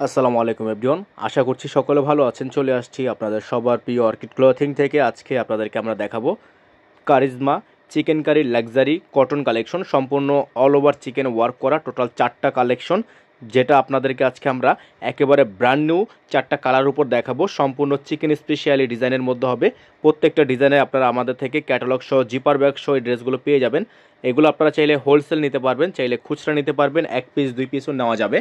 আসসালামু আলাইকুম এভরিওয়ান, আশা করছি সকলে ভালো আছেন। চলে আসছি আপনাদের সবার প্রিয় অর্কিড ক্লথিং থেকে। আজকে আপনাদেরকে আমরা দেখাবো charisma chikankari luxury cotton collection, সম্পূর্ণ অল ওভার চিকেন ওয়ার্ক করা টোটাল 4টা কালেকশন, যেটা আপনাদেরকে আজকে আমরা একেবারে ব্র্যান্ড নিউ 4টা কালার উপর দেখাবো। সম্পূর্ণ চিকেন স্পেশালি ডিজাইনের মধ্যে হবে। প্রত্যেকটা ডিজাইনে আপনারা আমাদের থেকে ক্যাটালগ সহ জিপার ব্যাগ সহ এই ড্রেসগুলো পেয়ে যাবেন। এগুলো আপনারা চাইলে হোলসেল নিতে পারবেন, চাইলে খুচরা নিতে পারবেন, 1 পিস 2 পিসও নেওয়া যাবে।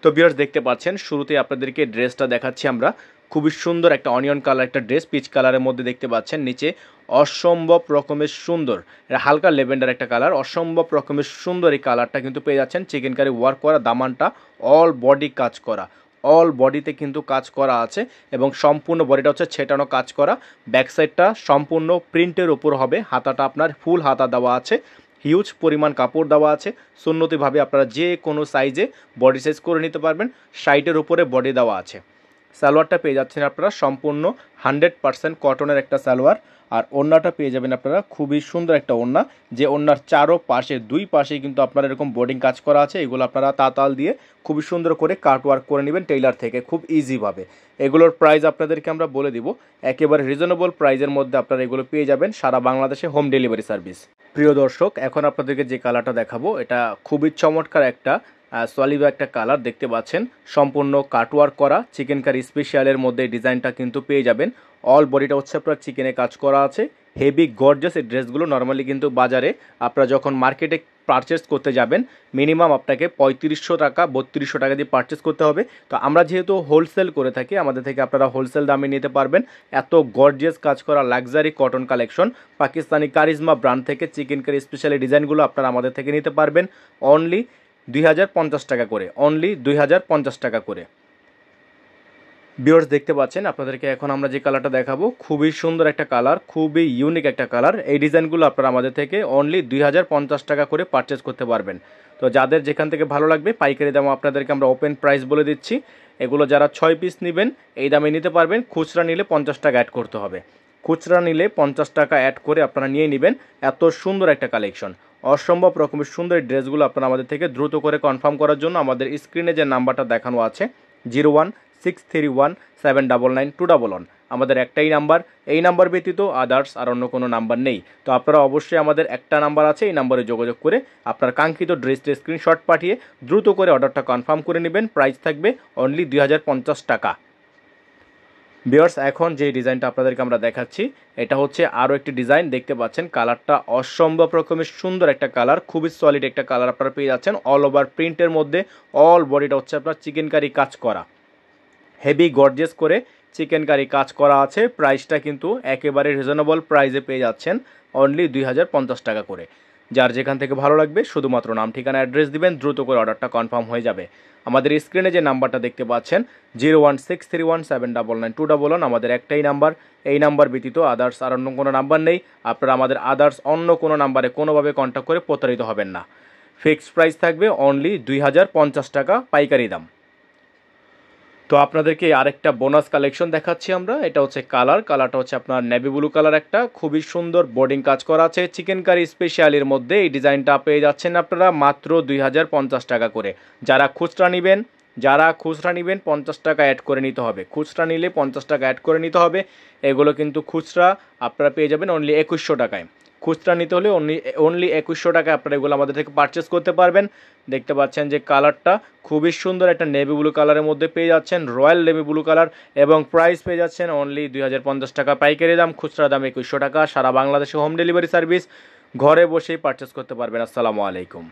তো ভিউয়ার্স, দেখতে পাচ্ছেন শুরুতেই আপনাদেরকে ড্রেসটা দেখাচ্ছি আমরা। খুবই সুন্দর একটা অনিয়ন কালার একটা ড্রেস, পিচ কালারের মধ্যে দেখতে পাচ্ছেন। নিচে অসম্ভব রকমের সুন্দর, এটা হালকা লেভেন্ডার একটা কালার, অসম্ভব রকমের সুন্দর এই কালারটা কিন্তু পেয়ে যাচ্ছেন। চিকেন কারি ওয়ার্ক করা, দামানটা অল বডি কাজ করা, অল বডিতে কিন্তু কাজ করা আছে এবং সম্পূর্ণ বডিটা হচ্ছে ছেটানো কাজ করা। ব্যাক সাইডটা সম্পূর্ণ প্রিন্টের উপর হবে, হাতাটা আপনার ফুল হাতা দেওয়া আছে, হিউজ পরিমাণ কাপড় দেওয়া আছে। সুন্নতিভাবে আপনারা যে কোনো সাইজে বডি সাইজ করে নিতে পারবেন। সাইডের উপরে বডি দেওয়া আছে। সালোয়ারটা পেয়ে যাচ্ছেন আপনারা সম্পূর্ণ 100% কটনের একটা সালোয়ার। আর ওড়নাটা পেয়ে যাবেন আপনারা খুবই সুন্দর একটা ওড়না, যে ওড়নার চারো পাশে দুই পাশেই কিন্তু আপনারা এরকম বোর্ডিং কাজ করা আছে। এগুলো আপনারা তাতাল দিয়ে খুবই সুন্দর করে কাট ওয়ার্ক করে নেবেন টেইলার থেকে খুব ইজিভাবে। এগুলোর প্রাইস আপনাদেরকে আমরা বলে দিব, একেবারে রিজনেবল প্রাইসের মধ্যে আপনারা এগুলো পেয়ে যাবেন সারা বাংলাদেশে হোম ডেলিভারি সার্ভিস। প্রিয় দর্শক, এখন আপনাদেরকে যে কালারটা দেখাবো এটা খুবই চমৎকার একটা সলিড একটা কালার দেখতে পাচ্ছেন। সম্পূর্ণ কাটওয়ার্ক করা চিকেন কারি স্পেশালের মধ্যে ডিজাইনটা কিন্তু পেয়ে যাবেন। অল বডিটা হচ্ছে আপনার চিকেনে কাজ করা আছে, হেভি গর্জাস। এই ড্রেসগুলো নর্মালি কিন্তু বাজারে আপনারা যখন মার্কেটে পারচেস করতে যাবেন মিনিমাম আপনাকে 3500 টাকা 3200 টাকা দিয়ে পারচেস করতে হবে। তো আমরা যেহেতু হোলসেল করে থাকি, আমাদের থেকে আপনারা হোলসেল দামে নিতে পারবেন। এত গর্জিয়াস কাজ করা luxury cotton collection Pakistani charisma brand থেকে চিকেন কারি স্পেশালি ডিজাইনগুলো আপনারা আমাদের থেকে নিতে পারবেন অনলি 2050 টাকা করে, অনলি 2050 টাকা করে। ভিউয়ার্স, দেখতে পাচ্ছেন আপনাদেরকে এখন আমরা যে কালারটা দেখাবো খুবই সুন্দর একটা কালার, খুবই ইউনিক একটা কালার। এই ডিজাইনগুলো আপনারা আমাদের থেকে অনলি 2050 টাকা করে পারচেস করতে পারবেন। তো যাদের যেখান থেকে ভালো লাগবে পাইকারি দাম আপনাদেরকে আমরা ওপেন প্রাইস বলে দিচ্ছি। এগুলো যারা 6 পিস নেবেন এই দামে নিতে পারবেন। খুচরা নিলে 50 টাকা অ্যাড করতে হবে। খুচরা নিলে 50 টাকা অ্যাড করে আপনারা নিয়ে নেবেন। এত সুন্দর একটা কালেকশন, অসম্ভব রকমের সুন্দর এই ড্রেসগুলো আপনারা আমাদের থেকে দ্রুত করে কনফার্ম করার জন্য আমাদের স্ক্রিনে যে নাম্বারটা দেখানো আছে 016317999211 আমাদের একটাই নাম্বার। এই নাম্বার ব্যতীত আদার্স আর অন্য কোনো নাম্বার নেই। তো আপনারা অবশ্যই আমাদের একটা নাম্বার আছে, এই নাম্বারে যোগাযোগ করে আপনার কাঙ্ক্ষিত ড্রেসটি স্ক্রিনশট পাঠিয়ে দ্রুত করে অর্ডারটা কনফার্ম করে নেবেন। প্রাইস থাকবে অনলি 2050 টাকা। ভিউয়ার্স, এখন যে ডিজাইনটা আপনাদেরকে আমরা দেখাচ্ছি এটা হচ্ছে আরও একটি ডিজাইন। দেখতে পাচ্ছেন কালারটা অসম্ভব রকমের সুন্দর একটা কালার, খুবই সলিড একটা কালার আপনারা পেয়ে যাচ্ছেন। অল ওভার প্রিন্টের মধ্যে অল বডিটা হচ্ছে আপনার চিকেন কারি কাজ করা, হেভি গর্জিয়াস করে চিকেন কারি কাজ করা আছে। প্রাইসটা কিন্তু একেবারে রিজনেবল প্রাইসে পেয়ে যাচ্ছেন অনলি 2050 টাকা করে। যার যেখান থেকে ভালো লাগবে শুধুমাত্র নাম ঠিকানা অ্যাড্রেস দিবেন, দ্রুত করে অর্ডারটা কনফার্ম হয়ে যাবে। আমাদের স্ক্রিনে যে নাম্বারটা দেখতে পাচ্ছেন 016317999211 আমাদের একটাই নাম্বার। এই নাম্বার ব্যতীত আদার্স আর অন্য কোনো নাম্বার নেই। আপনারা আমাদের আদার্স অন্য কোনো নাম্বারে কোনোভাবে কন্ট্যাক্ট করে প্রতারিত হবেন না। ফিক্সড প্রাইস থাকবে অনলি 2050 টাকা পাইকারি দাম। তো আপনাদেরকে আরেকটা বোনাস কালেকশন দেখাচ্ছি আমরা। এটা হচ্ছে কালারটা হচ্ছে আপনার নেভি ব্লু কালার, একটা খুবই সুন্দর বোর্ডিং কাজ করা আছে চিকেন কারি স্পেশালের মধ্যে। এই ডিজাইনটা পেয়ে যাচ্ছেন আপনারা মাত্র 2050 টাকা করে। যারা খুচরা নেবেন 50 টাকা অ্যাড করে নিতে হবে। খুচরা নিলে 50 টাকা অ্যাড করে নিতে হবে। এগুলো কিন্তু খুচরা আপনারা পেয়ে যাবেন অনলি 2100 টাকায়। খুচরা নিতে হলে অনলি 2100 টাকায় আপনারা এগুলো আমাদের থেকে পারচেস করতে পারবেন। দেখতে পাচ্ছেন যে কালারটা খুবই সুন্দর একটা নেভি ব্লু কালারের মধ্যে পেয়ে যাচ্ছেন, রয়্যাল নেভি ব্লু কালার, এবং প্রাইস পেয়ে যাচ্ছেন অনলি 2050 টাকা পাইকারি দাম, খুচরা দাম 2100 টাকা। সারা বাংলাদেশে হোম ডেলিভারি সার্ভিস, ঘরে বসেই পারচেস করতে পারবেন। আসসালামু আলাইকুম।